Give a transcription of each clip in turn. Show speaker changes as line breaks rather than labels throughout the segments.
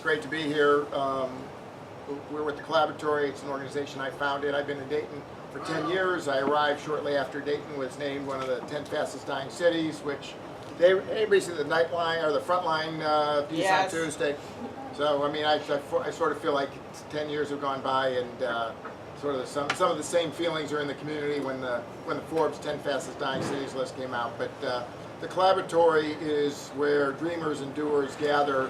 great to be here. We're with the Collaboratory. It's an organization I founded. I've been in Dayton for 10 years. I arrived shortly after Dayton was named one of the 10 fastest dying cities, which everybody see the Nightline or the Frontline piece on Tuesday. So I mean, I sort of feel like 10 years have gone by, and sort of some of the same feelings are in the community when the Forbes 10 fastest dying cities list came out. But the Collaboratory is where dreamers and doers gather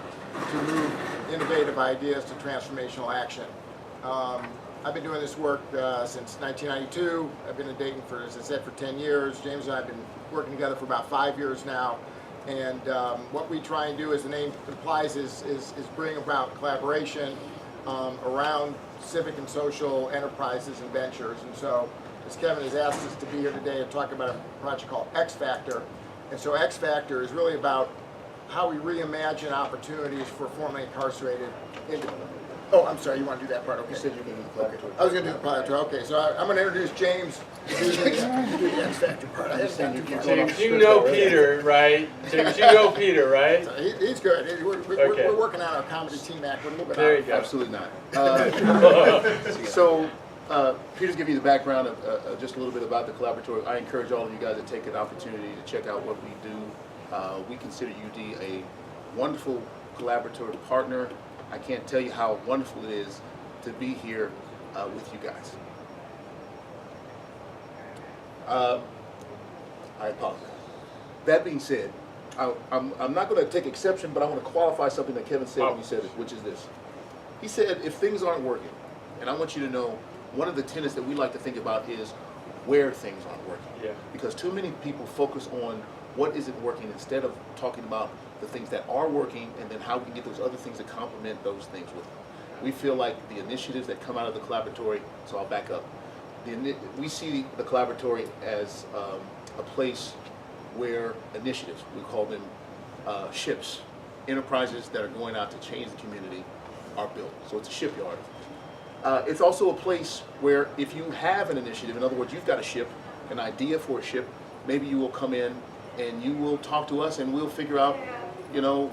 to move innovative ideas to transformational action. I've been doing this work since 1992. I've been in Dayton for, as I said, for 10 years. James and I have been working together for about 5 years now. And what we try and do, as the name implies, is bring about collaboration around civic and social enterprises and ventures. And so, as Kevin has asked us to be here today to talk about a project called X Factor. And so X Factor is really about how we reimagine opportunities for formerly incarcerated individuals. Oh, I'm sorry, you want to do that part? Okay.
You said you were going to do the Collaboratory.
I was going to do the Collaboratory. Okay, so I'm going to introduce James to do the X Factor part.
James, you know Peter, right? James, you know Peter, right?
So he's good. We're working on our comedy team act. We're a little bit
There you go.
Absolutely not. So, Peter's giving you the background of just a little bit about the Collaboratory. I encourage all of you guys to take an opportunity to check out what we do. We consider UD a wonderful collaborative partner. I can't tell you how wonderful it is to be here with you guys. I apologize. That being said, I'm not going to take exception, but I want to qualify something that Kevin said when he said it, which is this. He said, if things aren't working, and I want you to know, one of the tenets that we like to think about is where things aren't working.
Yeah.
Because too many people focus on what isn't working instead of talking about the things that are working and then how we can get those other things to complement those things with them. We feel like the initiatives that come out of the Collaboratory, so I'll back up. We see the Collaboratory as a place where initiatives, we call them ships, enterprises that are going out to change the community are built. So it's a shipyard. It's also a place where if you have an initiative, in other words, you've got a ship, an idea for a ship, maybe you will come in and you will talk to us and we'll figure out, you know,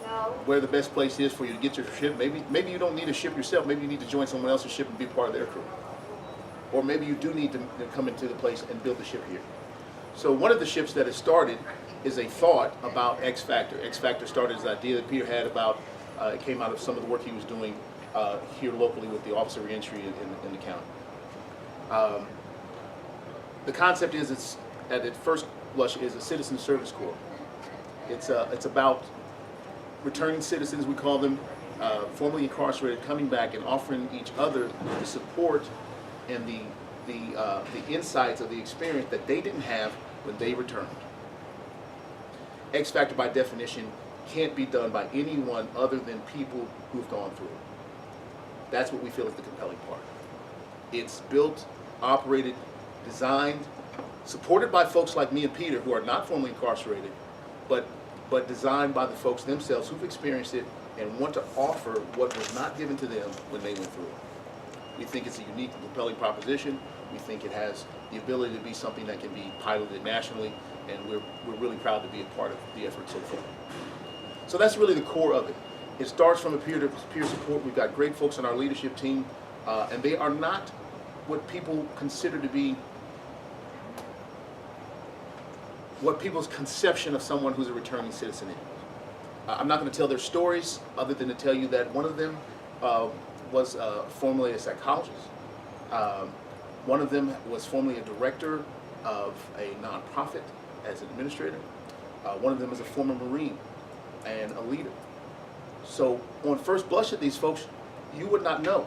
where the best place is for you to get your ship. Maybe you don't need a ship yourself. Maybe you need to join someone else's ship and be part of their crew. Or maybe you do need to come into the place and build the ship here. So one of the ships that has started is a thought about X Factor. X Factor started as an idea that Peter had about, it came out of some of the work he was doing here locally with the Office of Reentry in the county. The concept is, it's at first blush, is a citizen service corps. It's about returning citizens, we call them, formerly incarcerated, coming back and offering each other the support and the insights of the experience that they didn't have when they returned. X Factor, by definition, can't be done by anyone other than people who've gone through it. That's what we feel is the compelling part. It's built, operated, designed, supported by folks like me and Peter, who are not formerly incarcerated, but designed by the folks themselves who've experienced it and want to offer what was not given to them when they went through it. We think it's a unique and compelling proposition. We think it has the ability to be something that can be piloted nationally, and we're really proud to be a part of the effort so far. So that's really the core of it. It starts from a peer-to-peer support. We've got great folks on our leadership team, and they are not what people consider to be what people's conception of someone who's a returning citizen is. I'm not going to tell their stories other than to tell you that one of them was formerly a psychologist. One of them was formerly a director of a nonprofit as an administrator. One of them is a former Marine and a leader. So on first blush at these folks, you would not know.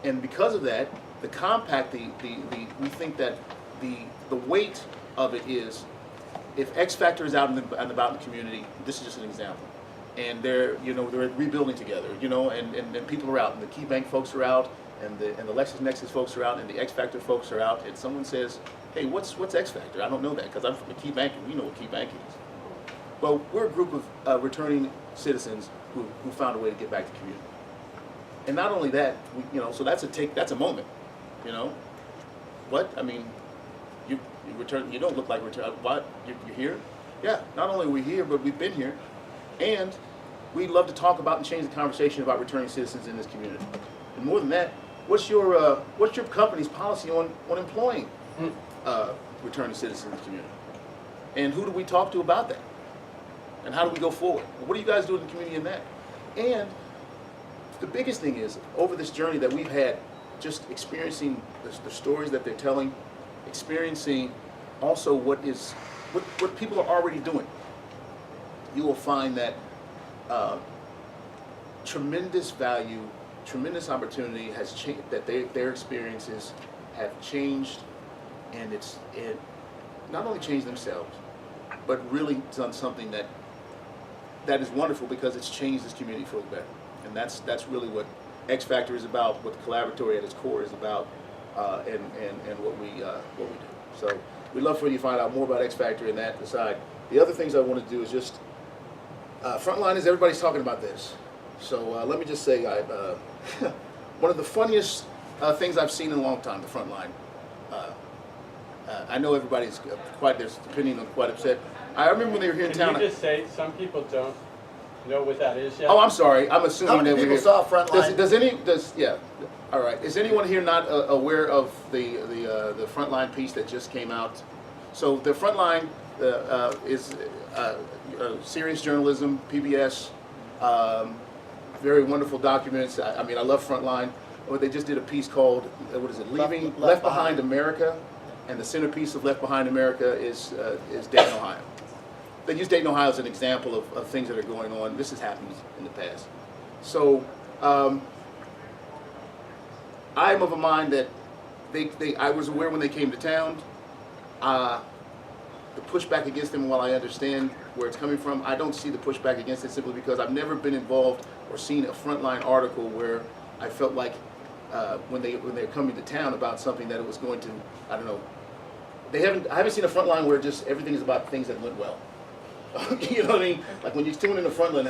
And because of that, the compact, we think that the weight of it is, if X Factor is out and about in the community, this is just an example, and they're rebuilding together, and people are out, and the Key Bank folks are out, and the LexisNexis folks are out, and the X Factor folks are out, and someone says, hey, what's X Factor? I don't know that, because I'm from the Key Bank, and we know what Key Bank is. Well, we're a group of returning citizens who found a way to get back to the community. And not only that, so that's a moment, What? I mean, you return. You don't look like return. What? You're here? Yeah. Not only are we here, but we've been here, and we'd love to talk about and change the conversation about returning citizens in this community. And more than that, what's your company's policy on employing returning citizens in the community? And who do we talk to about that? And how do we go forward? What do you guys do in the community in that? And the biggest thing is, over this journey that we've had, just experiencing the stories that they're telling, experiencing also what people are already doing, you will find that tremendous value, tremendous opportunity has changed, that their experiences have changed, and it not only changed themselves, but really done something that is wonderful, because it's changed this community for the better. And that's really what X Factor is about, what the Collaboratory at its core is about, and what we do. So we'd love for you to find out more about X Factor and that aside. The other things I want to do is just Frontline is, everybody's talking about this. So let me just say, one of the funniest things I've seen in a long time, the Frontline. I know everybody's their opinion on quite upset. I remember when they were here in town.
Can you just say some people don't know what that is yet?
Oh, I'm sorry. I'm
How
assuming
many
that
people
we're
saw Frontline?
yeah. All right. Is anyone here not aware of the Frontline piece that just came out? So the Frontline is serious journalism, PBS, very wonderful documents. I mean, I love Frontline. But they just did a piece called, what is it? Left Behind America, and the centerpiece of Left Behind America is Dayton, Ohio. They use Dayton, Ohio as an example of things that are going on. This has happened in the past. So I'm of a mind that I was aware when they came to town. The pushback against them, while I understand where it's coming from, I don't see the pushback against it simply because I've never been involved or seen a Frontline article where I felt like when they're coming to town about something that it was going to, I don't know. I haven't seen a Frontline where just everything is about things that went well. You know what I mean? Like when you tune in the Frontline,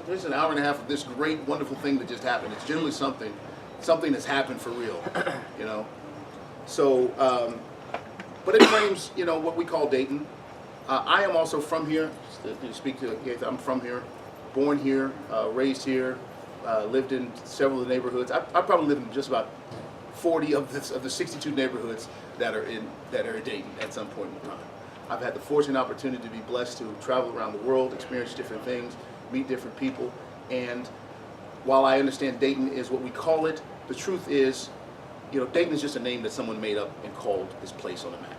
there's an hour and a half of this great, wonderful thing that just happened. It's generally something that's happened for real, you know? So, but it claims, you know, what we call Dayton. I am also from here, to speak to, I'm from here, born here, raised here, lived in several of the neighborhoods. I probably lived in just about 40 of the 62 neighborhoods that are in Dayton at some point in time. I've had the fortunate opportunity to be blessed to travel around the world, experience different things, meet different people, and while I understand Dayton is what we call it, the truth is, you know, Dayton is just a name that someone made up and called this place on the map.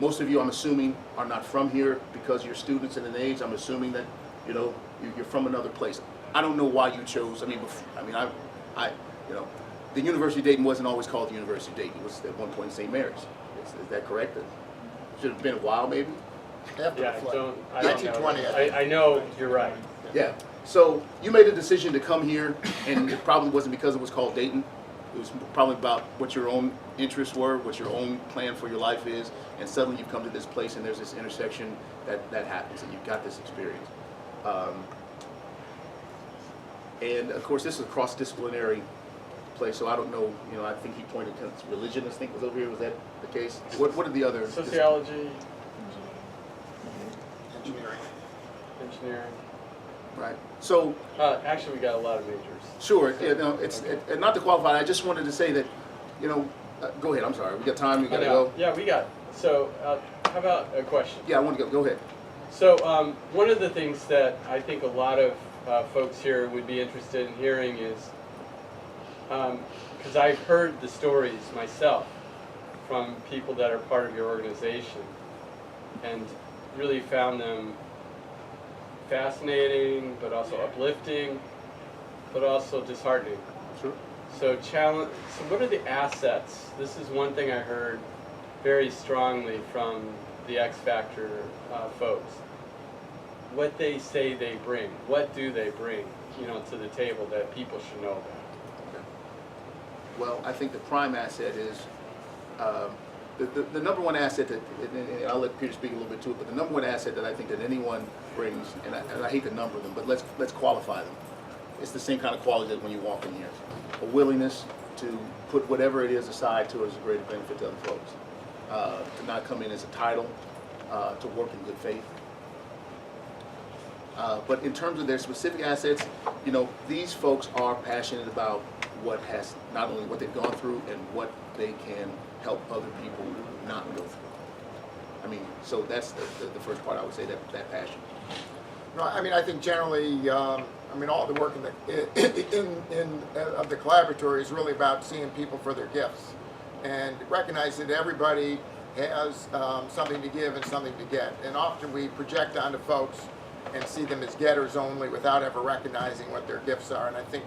Most of you, I'm assuming, are not from here because you're students in an age. I'm assuming that, you know, you're from another place. I don't know why you chose. I you know, the University of Dayton wasn't always called the University of Dayton. It was at one point St. Mary's. Is that correct? It should have been a while, maybe.
After
Yeah,
the flood.
I don't know.
1920.
I know you're right.
Yeah. So you made a decision to come here, and it probably wasn't because it was called Dayton. It was probably about what your own interests were, what your own plan for your life is, and suddenly you've come to this place, and there's this intersection that happens, and you've got this experience. And of course, this is a cross-disciplinary place, so I don't know. You know, I think he pointed to religion. I think was over here. Was that the case? What are the other?
Sociology, engineering.
Right. So.
Actually, we got a lot of majors.
Sure. You know, and not to qualify. I just wanted to say that, you know, go ahead. I'm sorry. We got time. We got to go.
Yeah, we got. So, how about a question?
Yeah, I want to go. Go ahead.
So, one of the things that I think a lot of folks here would be interested in hearing is, because I've heard the stories myself from people that are part of your organization, and really found them fascinating, but also uplifting, but also disheartening.
Sure.
So So what are the assets? This is one thing I heard very strongly from the X Factor folks. What they say they bring. What do they bring, you know, to the table that people should know about?
Okay. Well, I think the prime asset is the number one asset that, and I'll let Peter speak a little bit to it, but the number one asset that I think that anyone brings, and I hate to number them, but let's qualify them. It's the same kind of quality that when you walk in here. A willingness to put whatever it is aside towards a greater benefit to other folks. To not come in as a title, to work in good faith. But in terms of their specific assets, you know, these folks are passionate about what has, not only what they've gone through and what they can help other people not go through. I mean, so that's the first part I would say, that passion.
No, I mean, I think generally, I mean, all the work of the collaboratory is really about seeing people for their gifts and recognize that everybody has something to give and something to get. And often we project onto folks and see them as getters only without ever recognizing what their gifts are. And I think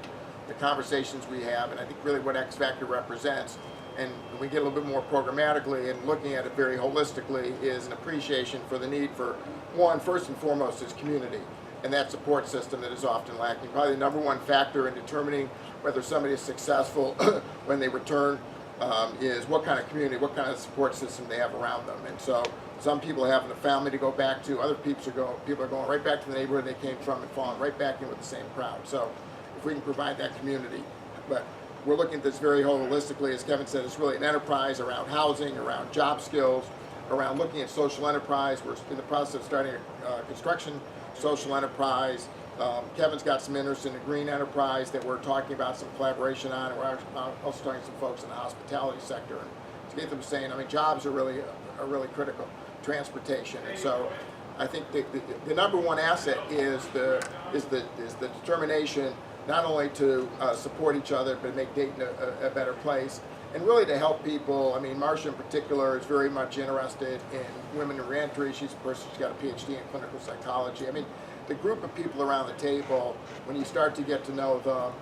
the conversations we have, and I think really what X Factor represents, and we get a little bit more programmatically and looking at it very holistically, is an appreciation for the need for, one, first and foremost, is community, and that support system that is often lacking. Probably the number one factor in determining whether somebody is successful when they return is what kind of community, what kind of support system they have around them. And so some people are having a family to go back to, other people are going right back to the neighborhood they came from and falling right back in with the same crowd. So if we can provide that community, but we're looking at this very holistically. As Kevin said, it's really an enterprise around housing, around job skills, around looking at social enterprise. We're in the process of starting a construction social enterprise. Kevin's got some interest in the green enterprise that we're talking about some collaboration on, and we're also talking to some folks in the hospitality sector. And to get them saying, I mean, jobs are really critical. Transportation, and so I think the number one asset is the determination not only to support each other, but make Dayton a better place, and really to help people. I mean, Marcia in particular is very much interested in women in reentry. She's got a PhD in clinical psychology. I mean, the group of people around the table, when you start to get to know them,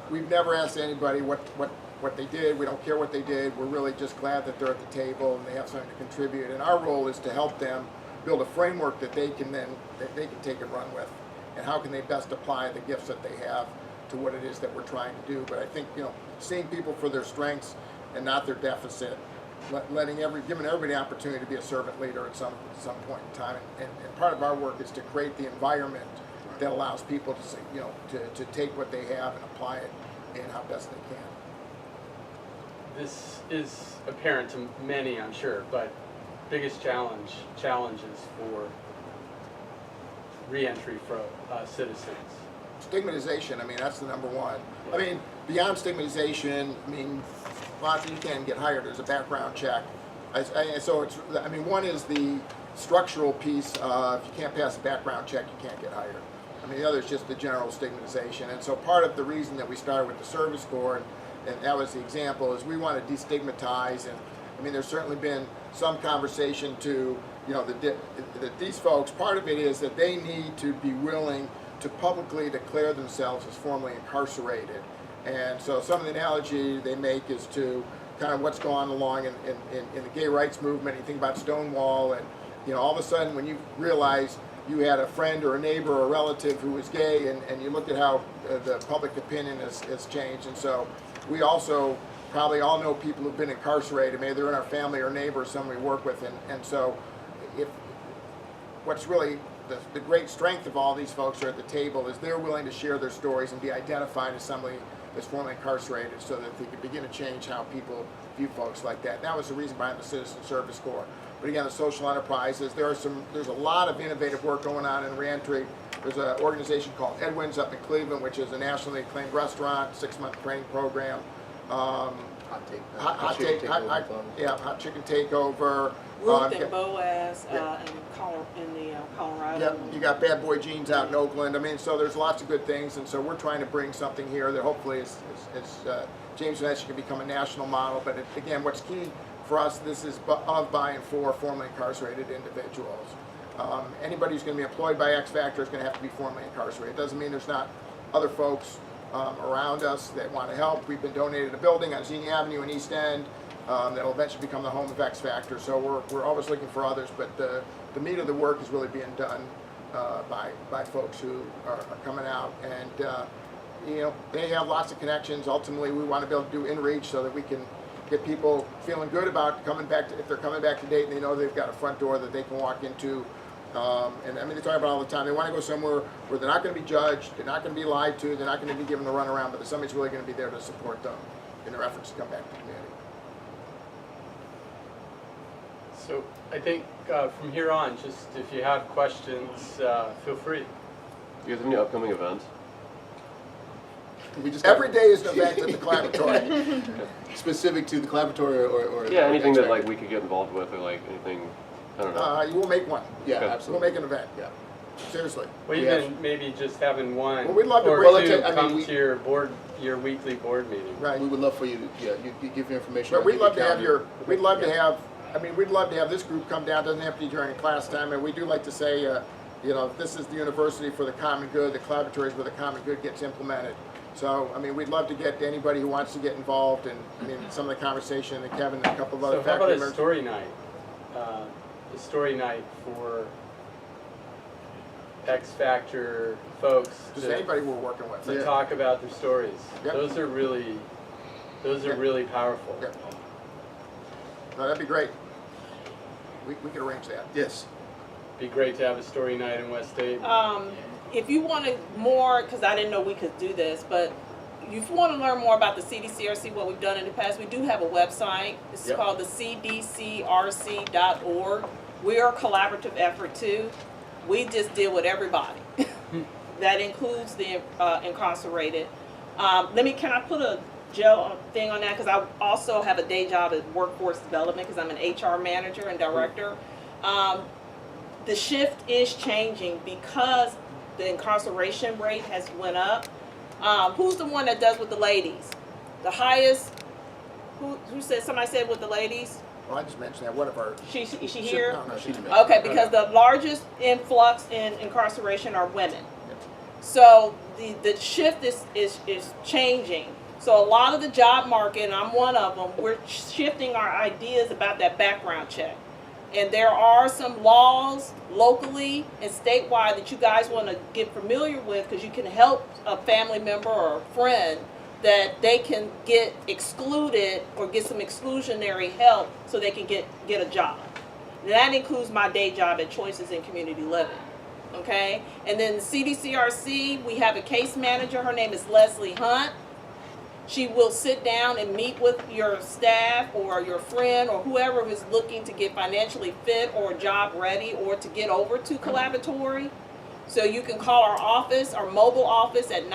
we've never asked anybody what they did. We don't care what they did. We're really just glad that they're at the table and they have something to contribute. And our role is to help them build a framework that they can take and run with. And how can they best apply the gifts that they have to what it is that we're trying to do. But I think, you know, seeing people for their strengths and not their deficit, giving everybody the opportunity to be a servant leader at some point in time. And part of our work is to create the environment that allows people to, you know, to take what they have and apply it in how best they can.
This is apparent to many, I'm sure, but biggest challenges for reentry for citizens.
Stigmatization, I mean, that's the number one. I mean, beyond stigmatization, I mean, lots of you can't get hired. There's a background check. So it's, I mean, one is the structural piece. If you can't pass a background check, you can't get hired. I mean, the other is just the general stigmatization. And so part of the reason that we started with the service corps, and that was the example, is we want to destigmatize. And I mean, there's certainly been some conversation to, you know, that these folks, part of it is that they need to be willing to publicly declare themselves as formerly incarcerated. And so some of the analogy they make is to kind of what's gone along in the gay rights movement. You think about Stonewall, and, you know, all of a sudden when you realize you had a friend or a neighbor or a relative who was gay, and you look at how the public opinion has changed. And so we also probably all know people who've been incarcerated. Maybe they're in our family or neighbor or someone we work with. And so if what's really the great strength of all these folks who are at the table is they're willing to share their stories and be identified as somebody that's formerly incarcerated, so that they can begin to change how people view folks like that. And that was the reason behind the Citizen Service Corps. But again, the social enterprises, there's a lot of innovative work going on in reentry. There's an organization called Edwin's up in Cleveland, which is a nationally acclaimed restaurant, 6-month training program. Hot chicken takeover.
Ruth and Boaz in Colorado.
Yep, you got Bad Boy Jeans out in Oakland. I mean, so there's lots of good things, and so we're trying to bring something here that hopefully is James mentioned, can become a national model. But again, what's key for us, this is of, by, and for formerly incarcerated individuals. Anybody who's going to be employed by X Factor is going to have to be formerly incarcerated. It doesn't mean there's not other folks around us that want to help. We've been donated a building on Xenia Avenue in East End that will eventually become the home of X Factor. So we're always looking for others, but the meat of the work is really being done by folks who are coming out, and you know, they have lots of connections. Ultimately, we want to be able to do in-reach so that we can get people feeling good about coming back to, if they're coming back to Dayton, they know they've got a front door that they can walk into. And I mean, they talk about all the time, they want to go somewhere where they're not going to be judged, they're not going to be lied to, they're not going to be given the runaround, but that somebody's really going to be there to support them in their efforts to come back to the community.
So I think from here on, just if you have questions, feel free.
Do you guys have any upcoming events?
We just
Every day is an event at the Collaboratory.
specific to the collaboratory or
Yeah, anything that
X
like
Factor.
we could get involved with, or like anything, I don't know.
You will make one.
Yeah,
Okay.
We'll
absolutely.
make an event.
Yeah.
Seriously.
Well,
Yeah.
even maybe just having one
Well, we'd love to
or
bring-
two
Well, I mean,
come
we-
to your weekly board meeting.
Right.
We would love for you to, you give your information.
But
I'll
we'd
give
love
you
to have
calendar.
we'd love to have, we'd love to have this group come down, doesn't have to be during class time, and we do like to say, this is the university for the common good, the collaboratory is where the common good gets implemented. So, we'd love to get anybody who wants to get involved, and, some of the conversation, and Kevin and a couple of other
So how about
faculty
a
members.
story night? A story night for X Factor folks
Just
to,
anybody we're working with.
to talk about their stories.
Yep.
Those are really
Yep.
really powerful.
Yep. No, that'd be great. We could arrange that.
Yes.
Be great to have a story night in West Dayton.
If you wanted more, because I didn't know we could do this, but if you want to learn more about the CDCRC, what we've done in the past, we do have a website. It's
Yep.
called the cdcrc.org. We are a collaborative effort too. We just deal with everybody. That includes the incarcerated. Can I put a jail thing on that? Because I also have a day job at workforce development because I'm an HR manager and director. The shift is changing because the incarceration rate has went up. Who's the one that does with the ladies? The highest, who said, somebody said with the ladies?
Well, I just mentioned that, one of our.
Is she here?
No, no, she's.
Okay, because the largest influx in incarceration are women. So the shift is changing. So a lot of the job market, and I'm one of them, we're shifting our ideas about that background check. And there are some laws locally and statewide that you guys want to get familiar with, because you can help a family member or a friend that they can get excluded or get some exclusionary help so they can get a job. And that includes my day job at Choices in Community Living. Okay? And then the CDCRC, we have a case manager. Her name is Leslie Hunt. She will sit down and meet with your staff or your friend or whoever is looking to get financially fit or job ready or to get over to Collaboratory. So you can call our office, our mobile office at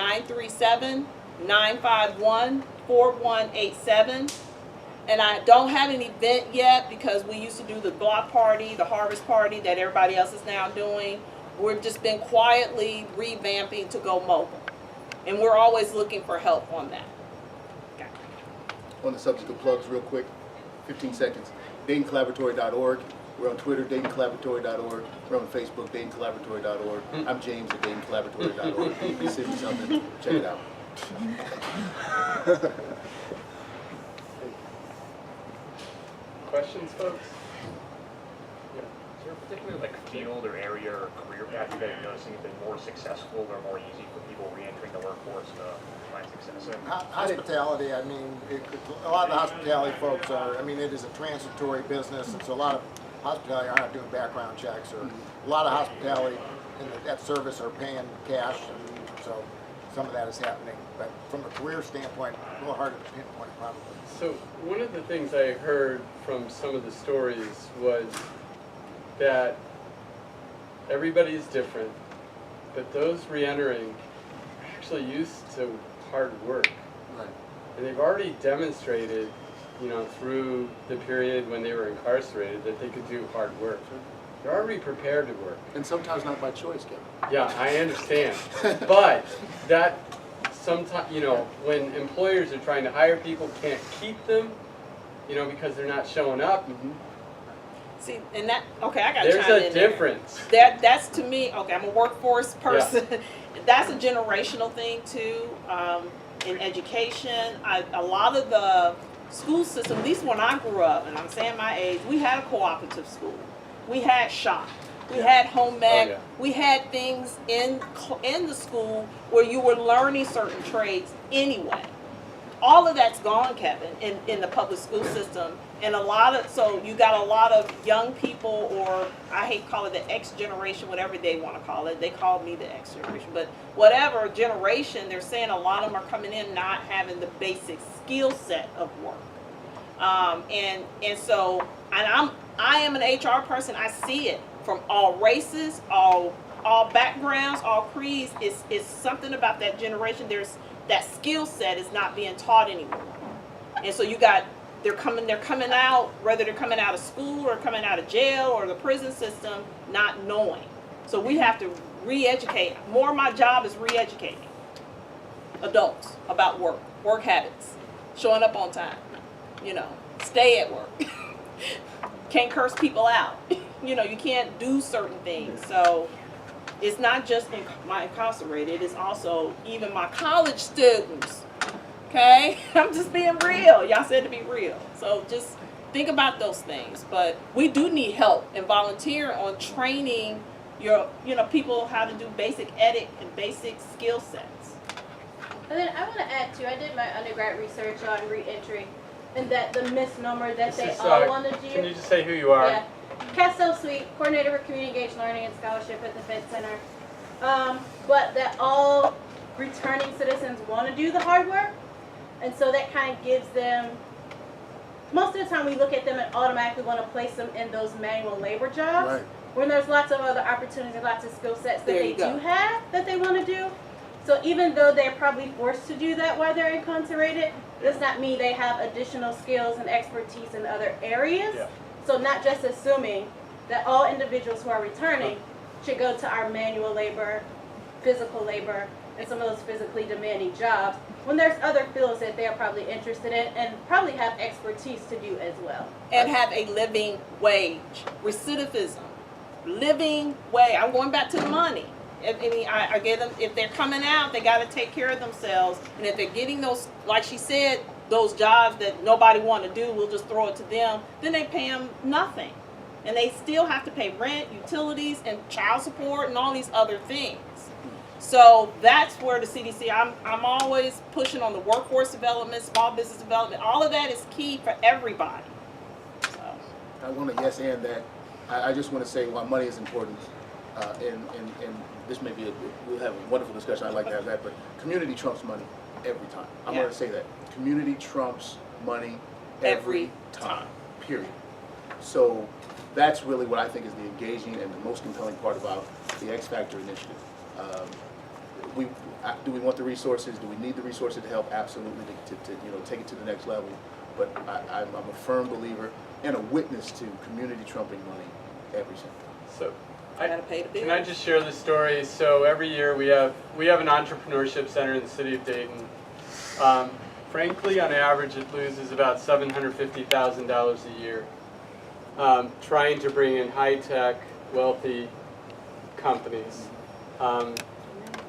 937-951-4187. And I don't have an event yet because we used to do the block party, the harvest party that everybody else is now doing. We've just been quietly revamping to go mobile. And we're always looking for help on that.
On the subject of plugs, real quick, 15 seconds. DaytonCollaboratory.org. We're on Twitter, DaytonCollaboratory.org. We're on Facebook, DaytonCollaboratory.org. I'm James at DaytonCollaboratory.org. If you send me something, check it out.
Questions, folks?
Is there a particular field or area or career path you guys are noticing has been more successful or more easy for people re-entering the workforce to find success in?
Hospitality, a lot of the hospitality folks are, it is a transitory business, and so a lot of hospitality are not doing background checks, or a lot of hospitality in that service are paying cash, and so some of that is happening. But from a career standpoint, a little harder to pinpoint probably.
So one of the things I heard from some of the stories was that everybody's different, but those re-entering are actually used to hard work.
Right.
And they've already demonstrated, through the period when they were incarcerated, that they could do hard work. They're already prepared to work.
And sometimes not by choice, Kevin.
Yeah, I understand. But that sometimes, when employers are trying to hire people, can't keep them, because they're not showing up.
See, and that, okay, I got to
There's
chime
a
in there.
difference.
That's to me, okay, I'm a workforce person. That's a generational thing too. In education, a lot of the school system, at least when I grew up, and I'm saying my age, we had a cooperative school. We had shop. We had home ec.
Oh, yeah.
We had things in the school where you were learning certain trades anyway. All of that's gone, Kevin, in the public school system. And so you got a lot of young people, or I hate to call it the X generation, whatever they want to call it. They call me the X generation, but whatever generation, they're saying a lot of them are coming in not having the basic skill set of work. I am an HR person. I see it from all races, all all backgrounds, all creeds. It's something about that generation. There's that skill set is not being taught anymore, and so they're coming out, whether they're coming out of school or coming out of jail or the prison system, not knowing. So we have to re-educate. More of my job is re-educating adults about work habits, showing up on time, stay at work. Can't curse people out. You can't do certain things. So it's not just my incarcerated, it's also even my college students. Okay? I'm just being real. Y'all said to be real. So just think about those things. But we do need help and volunteer on training people how to do basic etiquette and basic skill sets.
And then I want to add too, I did my undergrad research on reentry, and that the misnomer that they all want to do.
Can you just say who you are?
Yeah. Castell Sweet, coordinator for community engaged learning and scholarship at the Fed Center. But that all returning citizens want to do the hard work, and so that kind of gives them. Most of the time, we look at them and automatically want to place them in those manual labor jobs.
Right.
When there's lots of other opportunities and lots of skill sets that
There
they
you go.
do have that they want to do. So even though they're probably forced to do that while they're incarcerated, does not mean they have additional skills and expertise in other areas.
Yeah.
So not just assuming that all individuals who are returning should go to our manual labor, physical labor, and some of those physically demanding jobs, when there's other fields that they're probably interested in and probably have expertise to do as well.
And have a living wage. Recidivism. Living wage. I'm going back to the money. I get them, if they're coming out, they got to take care of themselves. And if they're getting those, like she said, those jobs that nobody want to do, we'll just throw it to them, then they pay them nothing. And they still have to pay rent, utilities, and child support, and all these other things. So that's where the CDC, I'm always pushing on the workforce development, small business development. All of that is key for everybody. So.
I want to yes and that. I just want to say while money is important, and this may be we'll have a wonderful discussion. I'd like to have that, but community trumps money every time. I'm going to say that. Community trumps money every time. Period. So that's really what I think is the engaging and the most compelling part about the X Factor initiative. Do we want the resources? Do we need the resources to help? Absolutely, to take it to the next level. But I'm a firm believer and a witness to community trumping money every single time.
So,
I gotta pay the bills.
Can I just share the story? So every year we have an entrepreneurship center in the city of Dayton. Frankly, on average, it loses about $750,000 a year, trying to bring in high-tech, wealthy companies.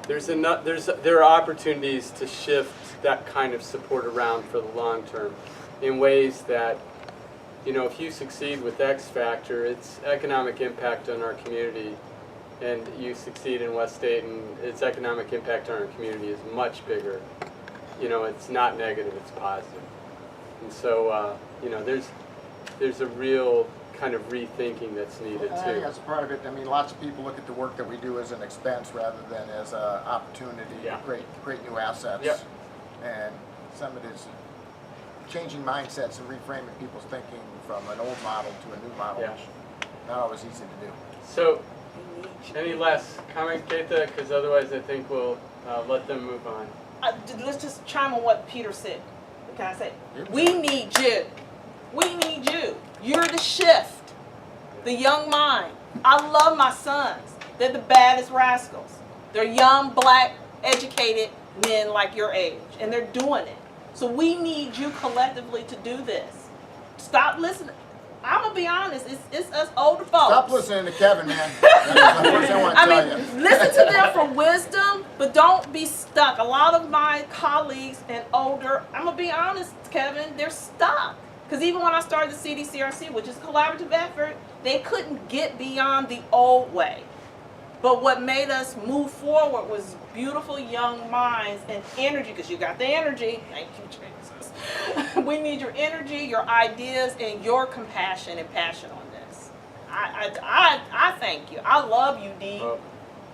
There are opportunities to shift that kind of support around for the long term in ways that, if you succeed with X Factor, its economic impact on our community, and you succeed in West Dayton, its economic impact on our community is much bigger. It's not negative, it's positive. And so, there's a real kind of rethinking that's needed
I think
too.
that's part of it. I mean, lots of people look at the work that we do as an expense rather than as an opportunity
Yeah.
to create new assets.
Yep.
And some of it is changing mindsets and reframing people's thinking from an old model to a new model,
Yeah.
which is not always easy to do.
So, any last comment, Keita? Because otherwise I think we'll let them move on.
Let's just chime on what Peter said. Can I say?
Yeah.
We need you. We need you. You're the shift. The young mind. I love my sons. They're the baddest rascals. They're young, black, educated men like your age. And they're doing it. So we need you collectively to do this. Stop listening. I'm going to be honest. It's us older folks.
Stop listening to Kevin, man. That's the first thing I want to tell you.
Listen to them for wisdom, but don't be stuck. A lot of my colleagues and older, I'm going to be honest, Kevin, they're stuck. Because even when I started the CDCRC, which is a collaborative effort, they couldn't get beyond the old way. But what made us move forward was beautiful young minds and energy, because you got the energy. Thank you, Jesus. We need your energy, your ideas, and your compassion and passion on this. I thank you. I love you, Dee.
Well,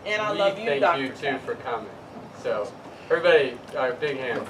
And I love you,
thank
Dr.
you too
Kevin.
for coming. So, everybody, big hand.